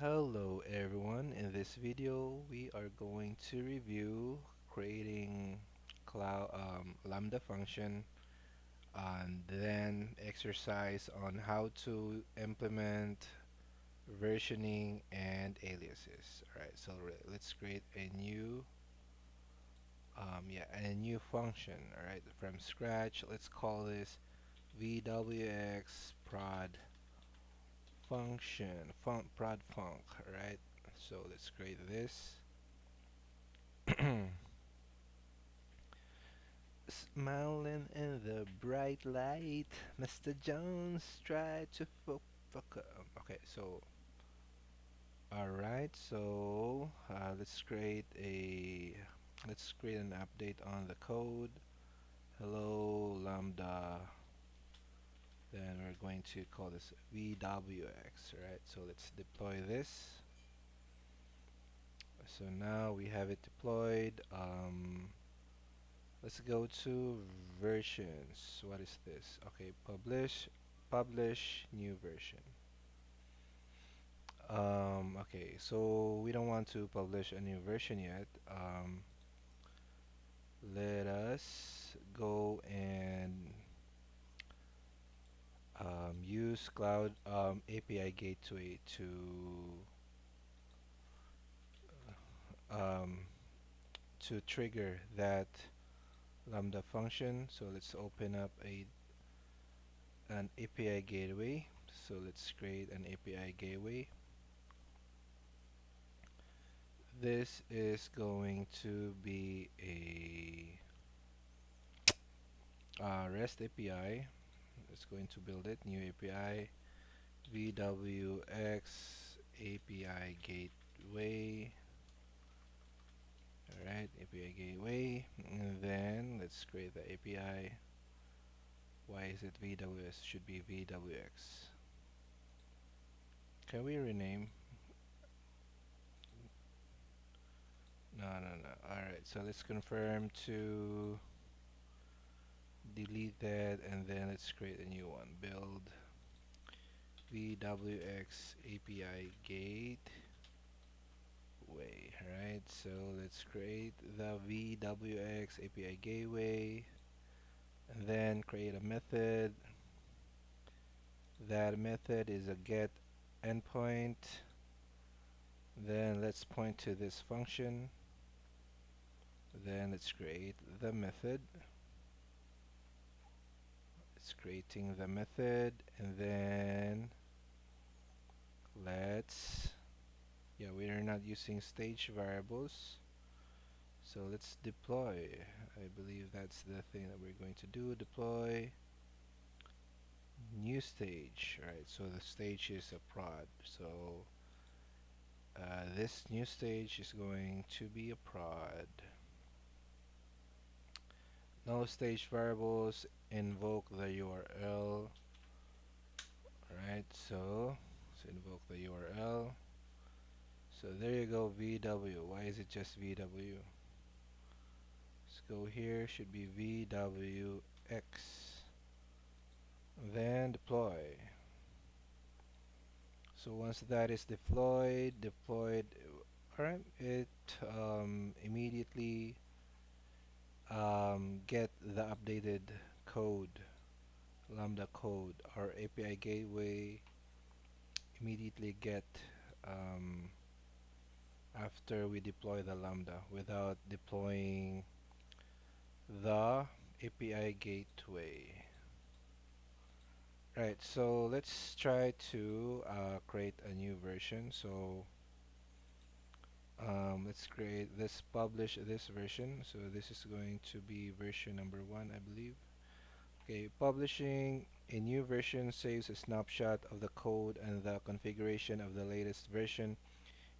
Hello everyone. In this video, we are going to review creating cloud Lambda function and then exercise on how to implement versioning and aliases. All right, so let's create a new function. All right, from scratch. Let's call this VWX prod function, prod func. All right, so let's create this. Smiling in the bright light, Mr. Jones tried to fuck up. Okay, so alright, so let's create an update on the code. Hello Lambda. Then we're going to call this VWX, right? So let's deploy this. So now we have it deployed. Let's go to versions. What is this? Okay, publish new version. Okay, so we don't want to publish a new version yet. Let us go and use Cloud API Gateway um, to trigger that Lambda function. So let's open up an API gateway. So let's create an API gateway. This is going to be a REST API. It's going to build it, new API, VWX API Gateway. Alright, API Gateway. And then let's create the API. Why is it VWS? Should be VWX. Can we rename? No. Alright, so let's confirm to delete that and then let's create a new one. Build VWX API Gateway. Right, so let's create the VWX API Gateway and then create a method. That method is a get endpoint. Then let's point to this function. Then let's create the method. It's creating the method and then we are not using stage variables, so let's deploy. I believe that's the thing that we're going to do. Deploy new stage. Alright, so the stage is a prod, so this new stage is going to be a prod. No stage variables, invoke the URL. Alright, so let's invoke the URL. So there you go, VW. Why is it just VW? Let's go here, should be VWX. Then deploy. So once that is deployed, alright, it immediately get the updated code, Lambda code. Our API gateway immediately get um, after we deploy the Lambda without deploying the API gateway. Right, so let's try to create a new version. So let's publish this version. So this is going to be version number 1, I believe. Okay, publishing a new version saves a snapshot of the code and the configuration of the latest version.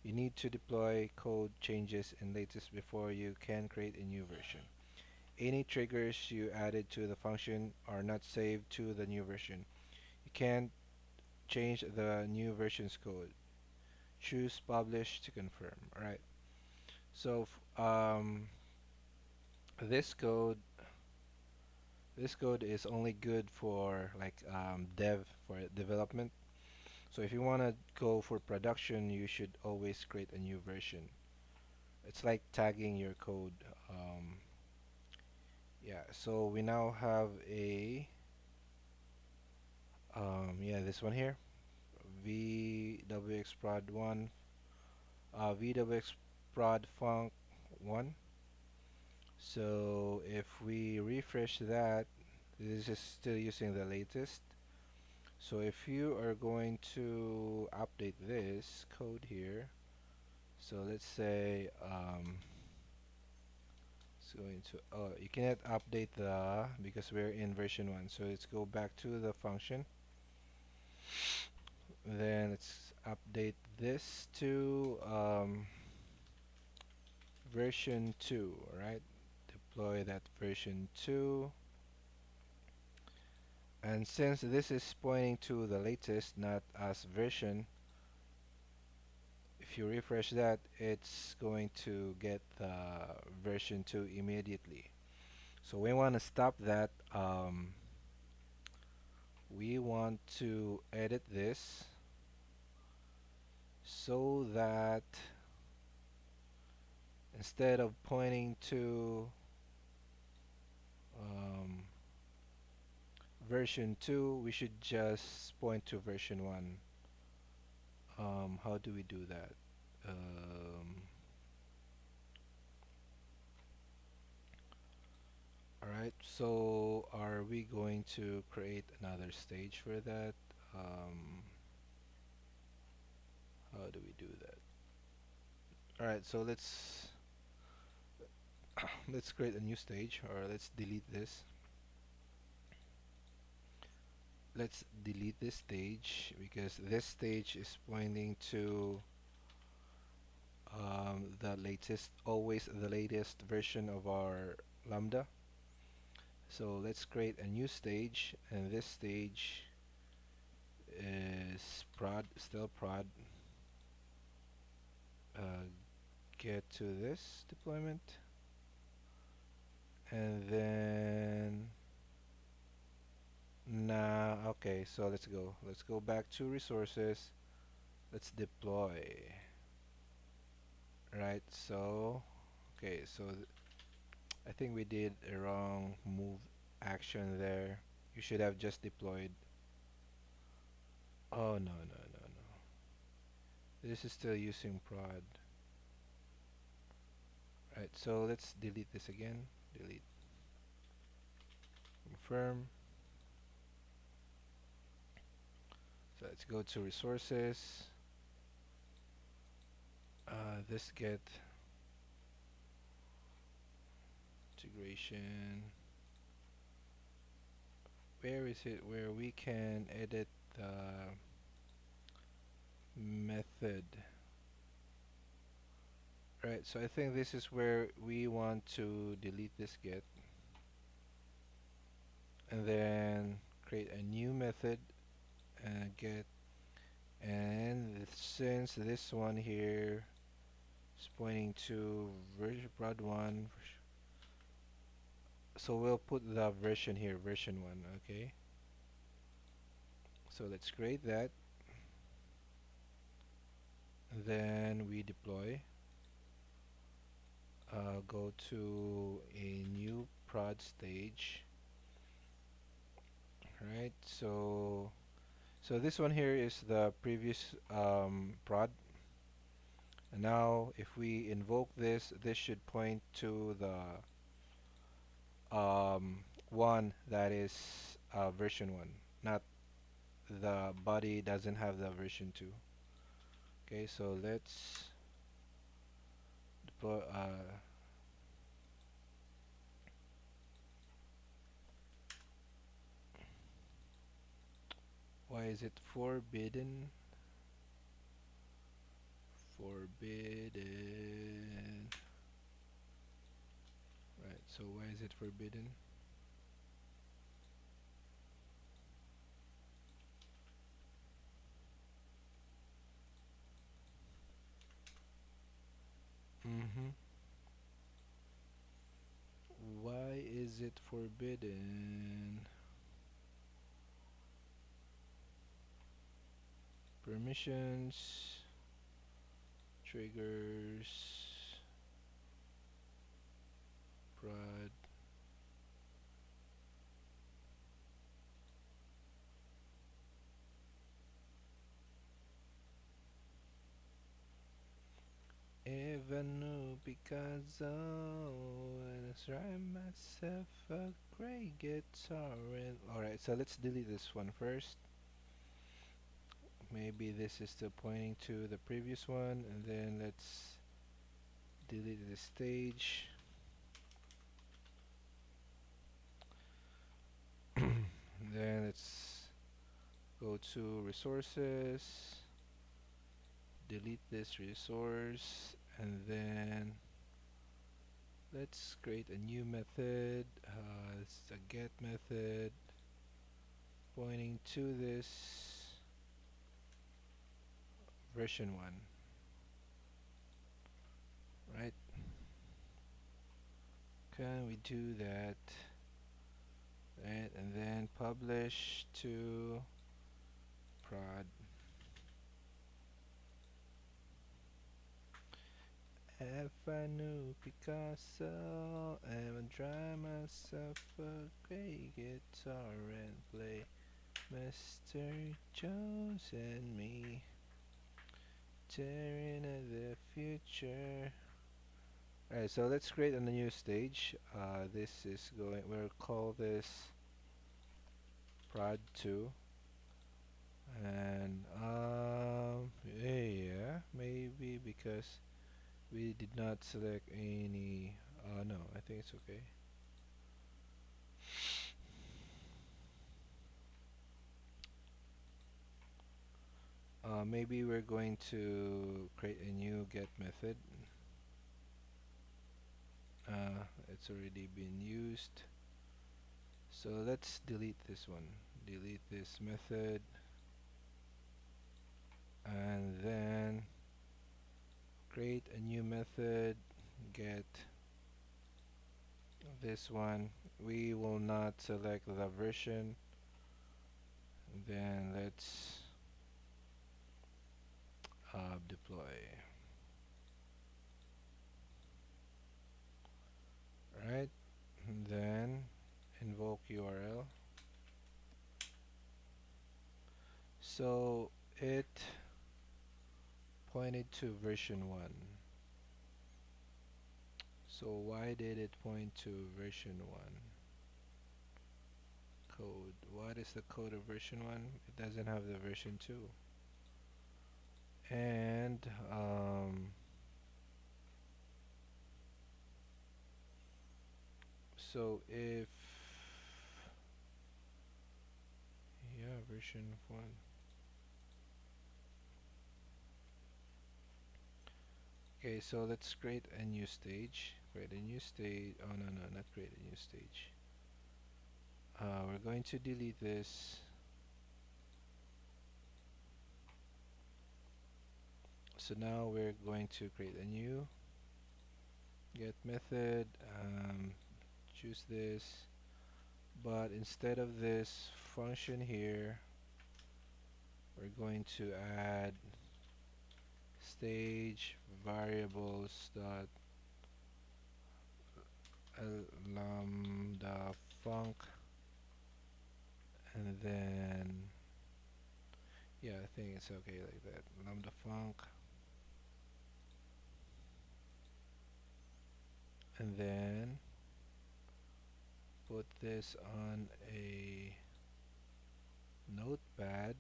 You need to deploy code changes and latest before you can create a new version. Any triggers you added to the function are not saved to the new version. You can't change the new version's code. Choose publish to confirm. Alright. So this code is only good for like dev for development. So if you want to go for production, you should always create a new version. It's like tagging your code. Yeah, so we now have a yeah, this one here, VWX prod 1, VWX prod func 1. So if we refresh that, this is still using the latest. So if you are going to update this code here, so let's say it's going to, oh, you cannot update the, because we're in version 1. So let's go back to the function. Then let's update this to version 2, right? Deploy that version 2. And since this is pointing to the latest, not as version, if you refresh that, it's going to get the version 2 immediately. So we want to stop that. We want to edit this so that instead of pointing to um, version 2, we should just point to version 1. How do we do that? Alright, so are we going to create another stage for that? How do we do that? Alright, so let's create a new stage, or let's delete this. Let's delete this stage because this stage is pointing to the latest, always the latest version of our Lambda. So let's create a new stage, and this stage is prod, still prod. Get to this deployment, and then okay, so let's go back to resources. Let's deploy. Right, so okay, so I think we did a wrong move action there. You should have just deployed. Oh, no, no, no, no. This is still using prod. Right, so let's delete this again. Delete. Confirm. So let's go to resources. This get integration. Where is it where we can edit the method? Right, so I think this is where we want to delete this get and then create a new method and get, and since this one here is pointing to version prod 1, so we'll put the version here, version 1. Okay, so let's create that, then we deploy. Go to a new prod stage. Right, so this one here is the previous prod, and now if we invoke this, this should point to the one that is version 1, not the body doesn't have the version 2. Okay, so let's deploy. Why is it forbidden? Forbidden. Right, so why is it forbidden? Mm-hmm. Why is it forbidden? permissions, triggers, prod. Avenue Picasso, and I write myself a great guitar. Alright, so let's delete this one first. Maybe this is still pointing to the previous one, and then let's delete this stage. Then let's go to resources, delete this resource, and then let's create a new method. It's a get method pointing to this version 1, right? Can we do that? Right, and then publish to prod. If I knew Picasso, I would try myself a great guitar and play Mr. Jones and me, tearing at the future. Alright, so let's create a new stage. This is we'll call this prod 2. And, yeah, maybe because we did not select any, no, I think it's okay. Maybe we're going to create a new get method. It's already been used. So let's delete this one. Delete this method. And then create a new method, get this one. We will not select the version. Then let's deploy. Right, and then invoke URL. So it pointed to version 1. So why did it point to version 1? Code. What is the code of version 1? It doesn't have the version 2. And so if version 1. Okay, so let's create a new stage. Create a new stage. Oh no, not create a new stage. We're going to delete this. So now we're going to create a new get method. Choose this, but instead of this function here, we're going to add stage variables dot lambda func, and then yeah, I think it's okay like that. Lambda func, and then put this on a notepad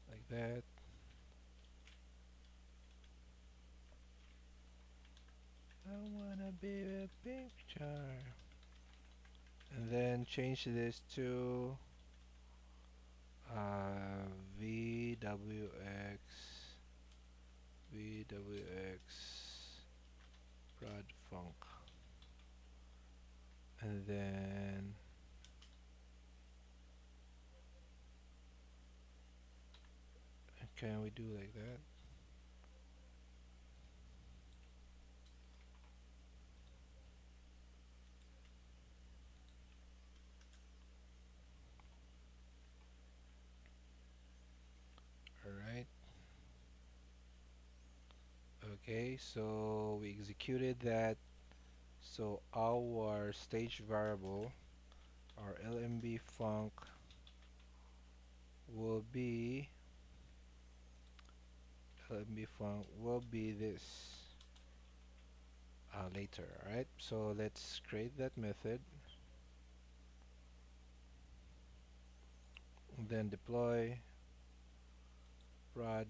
like that. I wanna be a picture, and then change this to VWX prod func, and then can we do like that? Okay, so we executed that. So our stage variable, our LMB func will be LMB func will be this later. Alright, so let's create that method, then deploy prod,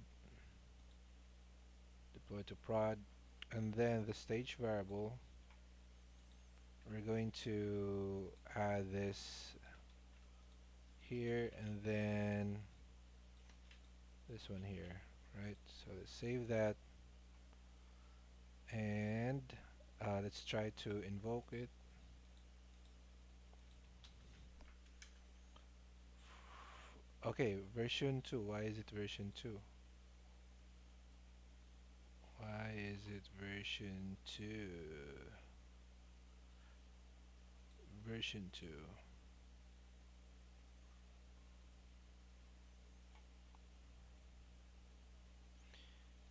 deploy to prod, and then the stage variable, we're going to add this here and then this one here, right? So let's save that, and let's try to invoke it. Okay, version 2. Why is it version 2? Why is it version 2? Version 2.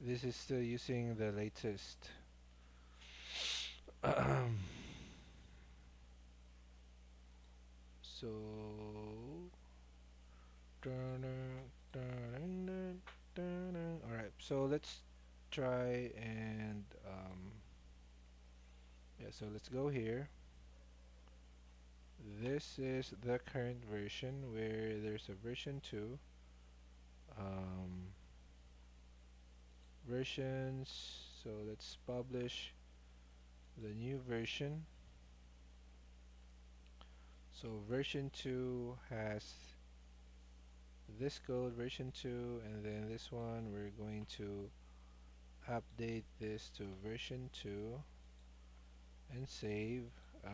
This is still using the latest. So alright, so let's try and yeah, so let's go here. This is the current version where there's a version 2. Versions, so let's publish the new version. So version 2 has this code, version 2, and then this one we're going to update this to version 2 and save.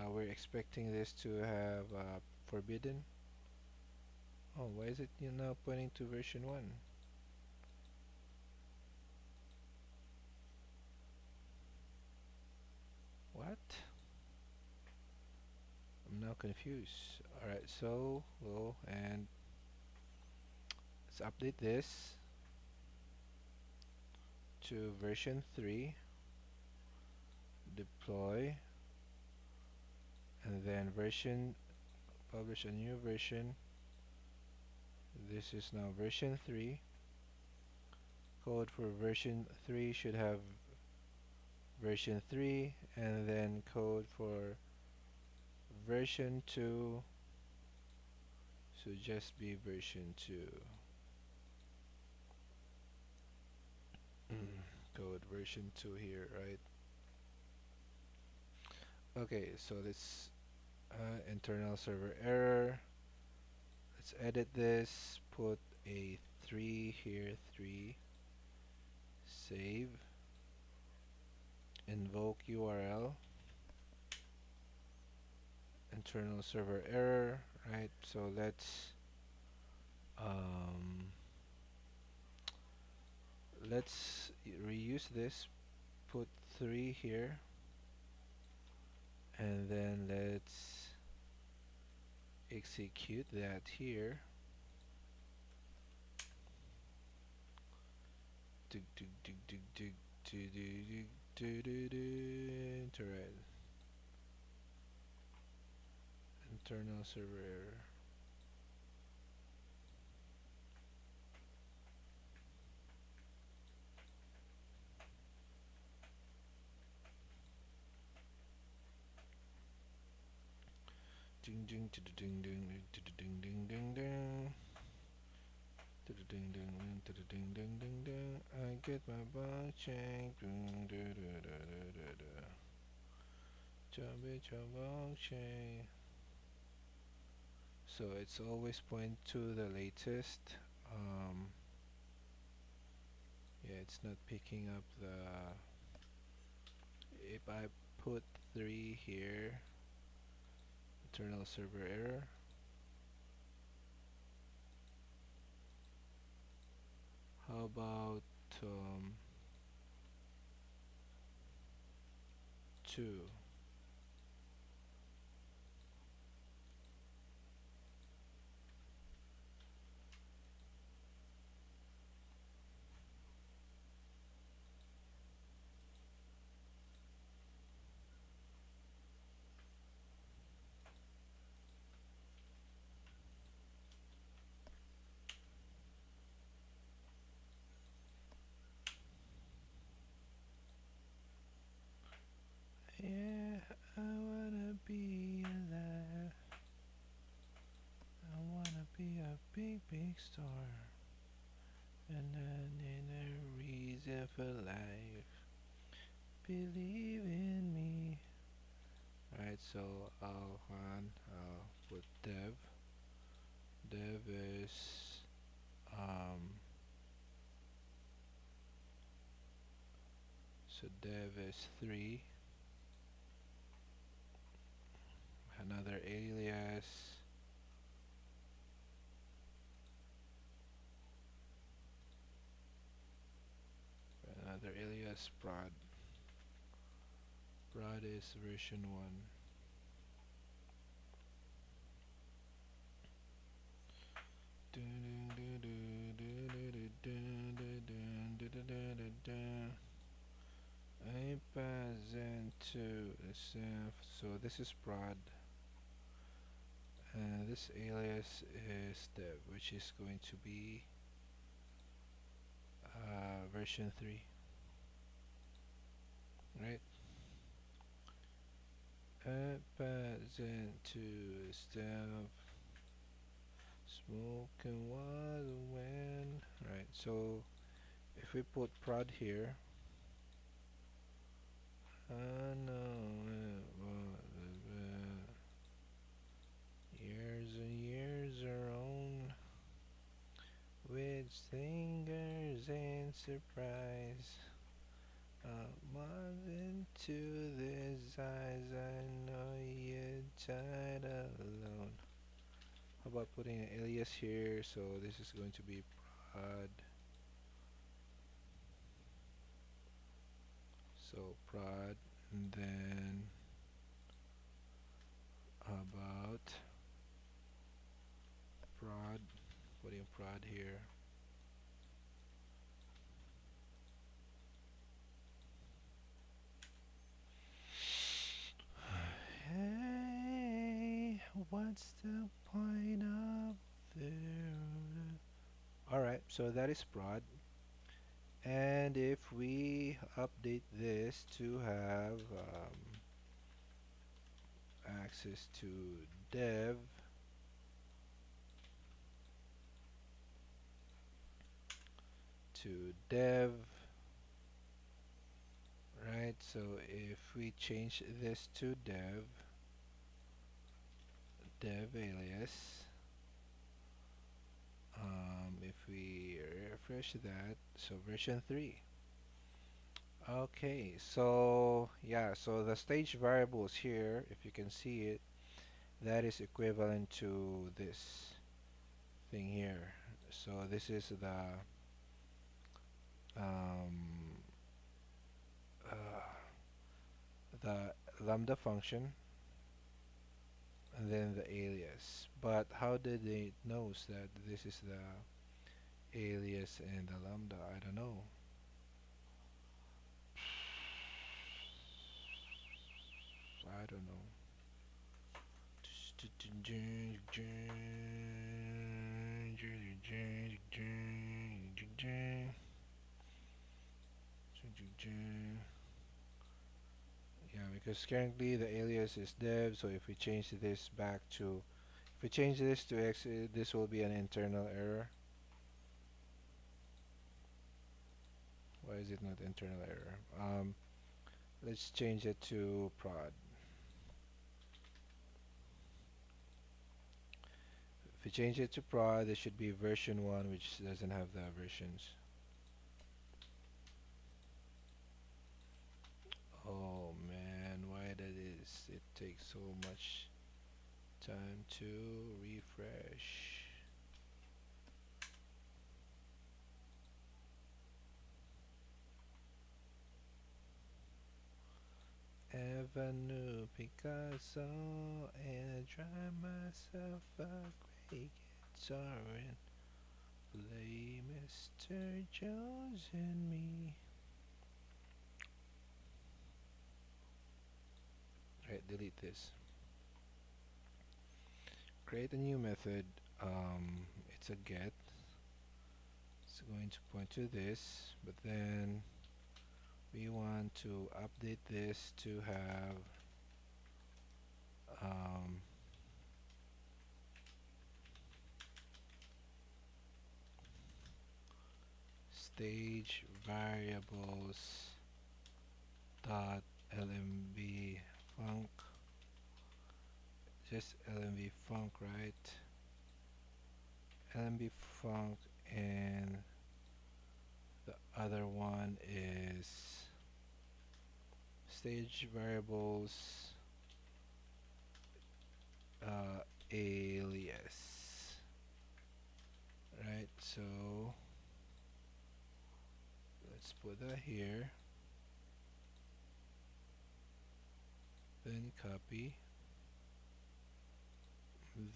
We're expecting this to have forbidden. Oh, why is it now pointing to version 1? What? I'm now confused. Alright, so go and let's update this to version 3, deploy, and then version, publish a new version. This is now version 3. Code for version 3 should have version 3, and then code for version 2 should just be version 2. Code version 2 here, right? Okay, so let's internal server error. Let's edit this, put a 3 here, 3, save, invoke URL, internal server error, right? So um, let's reuse this, put 3 here, and then let's execute that here. Internal server error. Ding ding to the ding ding to the ding ding ding ding to the ding ding to the ding ding ding ding. I get my blockchain. Blockchain. So it's always point to the latest. Yeah, it's not picking up the. If I put 3 here, internal server error. How about 2? reason for life. Believe in me. Alright, so I'll put dev. Dev is um so dev is 3. Another alias. Another alias prod. Prod is version 1. I pass into SF. So this is prod. This alias is dev, which is going to be version 3. Right? I pass into SF. Smoke and water when. Right, so if we put prod here, I know years and years around with singers and surprise. More into these eyes, I know you're tired alone. How about putting an alias here? So this is going to be prod. So prod, and then about prod, putting prod here. Hey, what's the point of there? Alright, so that is prod. And if we update this to have access to dev, right? So if we change this to dev alias, if we refresh that, so version 3. Okay, so yeah, so the stage variables here, if you can see it, that is equivalent to this thing here. So this is um, uh, the lambda function and then the alias. But how did it knows that this is the alias and the lambda? I don't know. I don't know. Yeah, because currently the alias is dev, so if we change this back to, if we change this to x, this will be an internal error. Why is it not internal error? Let's change it to prod. If we change it to prod, it should be version 1, which doesn't have the versions. Oh man, why does it take so much time to refresh? Avenue Picasso, and I drive myself a great guitar and play Mr. Jones and me. Right, delete this. Create a new method. It's a get. It's going to point to this, but then we want to update this to have um, stage variables dot lmb func, just lmb func, right? lmb func, and the other one is stage variables alias, right? So let's put that here, then copy,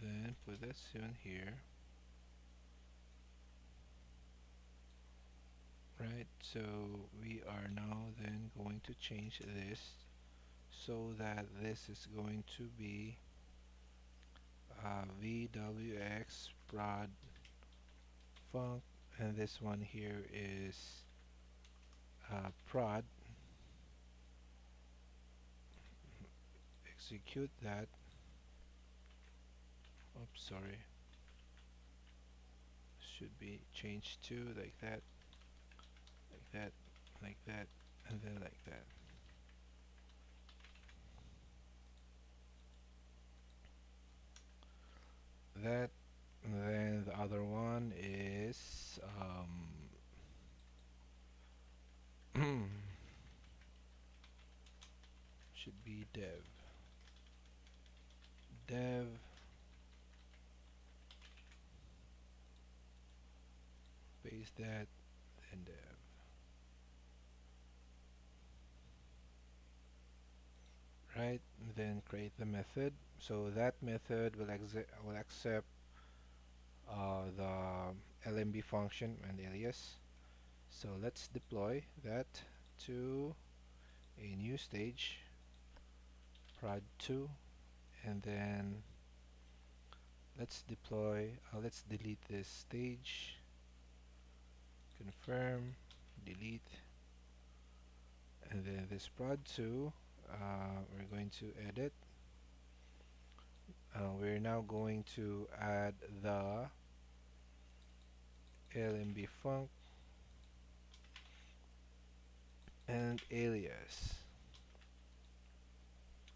then put that soon here, right? So we are now then going to change this so that this is going to be VWX prod func, and this one here is prod. Execute that. Oops, sorry. Should be changed to like that, like that, like that, and then like that. That, and then the other one is should be dev, paste that, and dev. Right, and then create the method. So that method will accept the lmb function and alias. So let's deploy that to a new stage, prod 2, and then let's delete this stage, confirm, delete, and then this prod 2, we're going to edit. We're now going to add the lmb func and alias.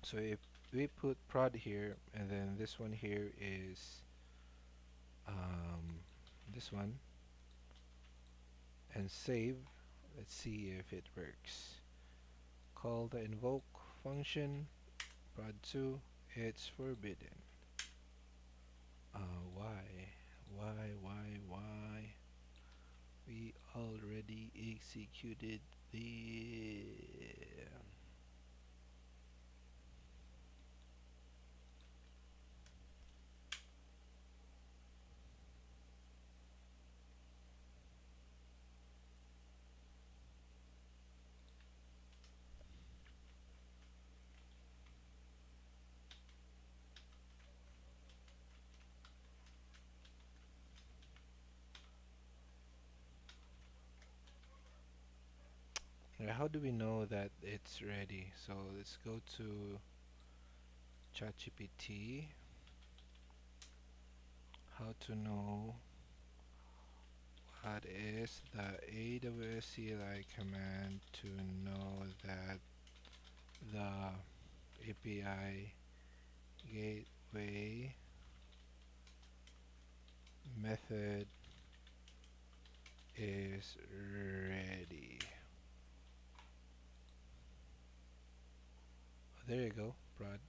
So if we put prod here, and then this one here is this one, and save, let's see if it works. Call the invoke function, prod2, it's forbidden. Why? Why? We already executed the... How do we know that it's ready? So let's go to ChatGPT. How to know what is the AWS CLI command to know that the API gateway method is ready. There you go, prod.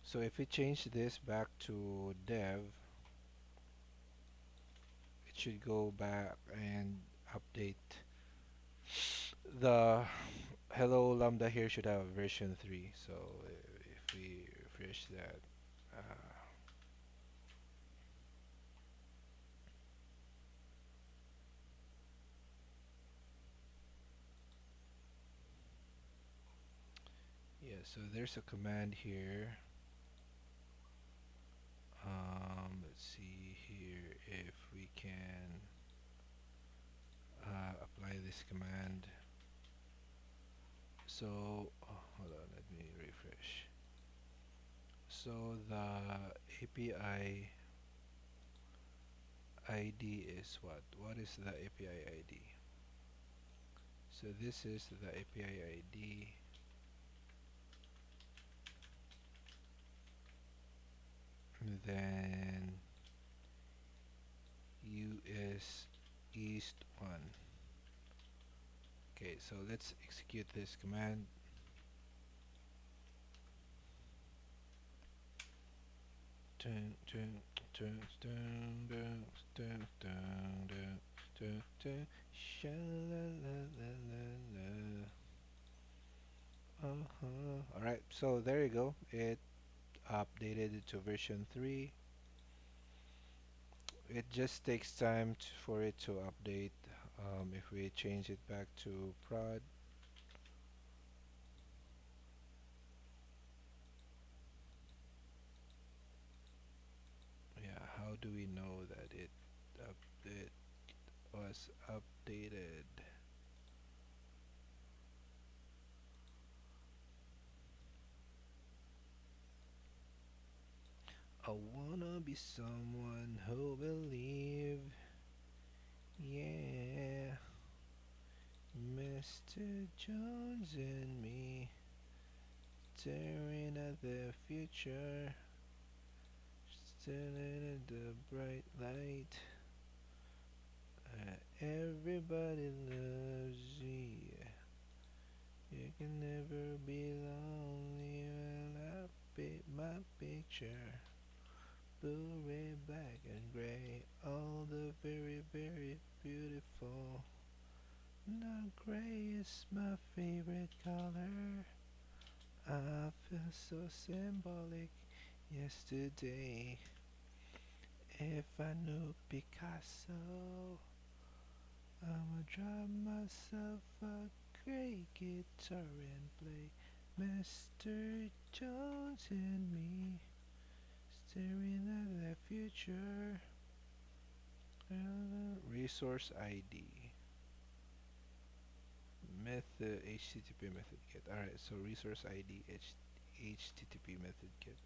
So if we change this back to dev, it should go back and update. The hello Lambda here should have version 3. So if we refresh that, yeah, so there's a command here. Let's see here if we can apply this command. So hold on, let me refresh. So the API ID is what? What is the API ID? So this is the API ID. Then U is east 1. Okay, so let's execute this command. Dun, dun, dun, dun, dun, dun, dun, dun, dun, dun. Sha-la-la-la-la-la. Alright, so there you go. It updated it to version 3. It just takes time for it to update. If we change it back to prod, yeah, how do we know that it was updated? I wanna be someone who believe, yeah, Mr. Jones and me, staring at the future, staring at the bright light. Everybody loves you. You can never be lonely when I paint my picture. Blue, red, black, and gray. All the very, very beautiful. Now gray is my favorite color. I feel so symbolic yesterday. If I knew Picasso, I'ma draw myself a great guitar and play Mr. Jones and me, staring at the future. Resource ID. Method HTTP method get. Alright, so resource ID HTTP method get.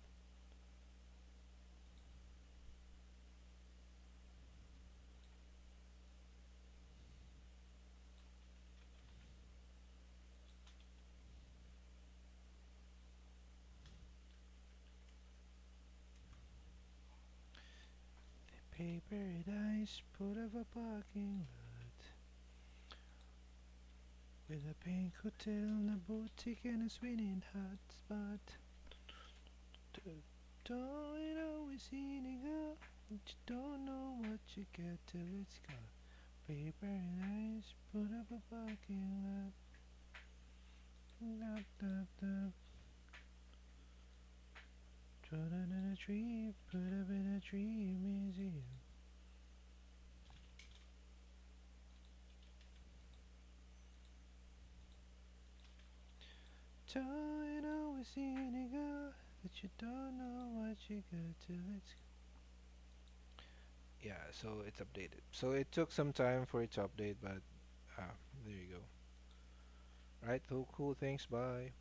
Paradise put up a parking lot with a pink hotel and a boutique and a swinging hot spot. Don't it always eating up, but you don't know what you get till it's gone. Paradise put up a parking lot. Da, da, da. Put it in a tree, put up in a tree museum. Don't always eating up, but you don't know what you got till it's. Yeah, so it's updated. So it took some time for it to update, but there you go. Right, cool, cool. Thanks. Bye.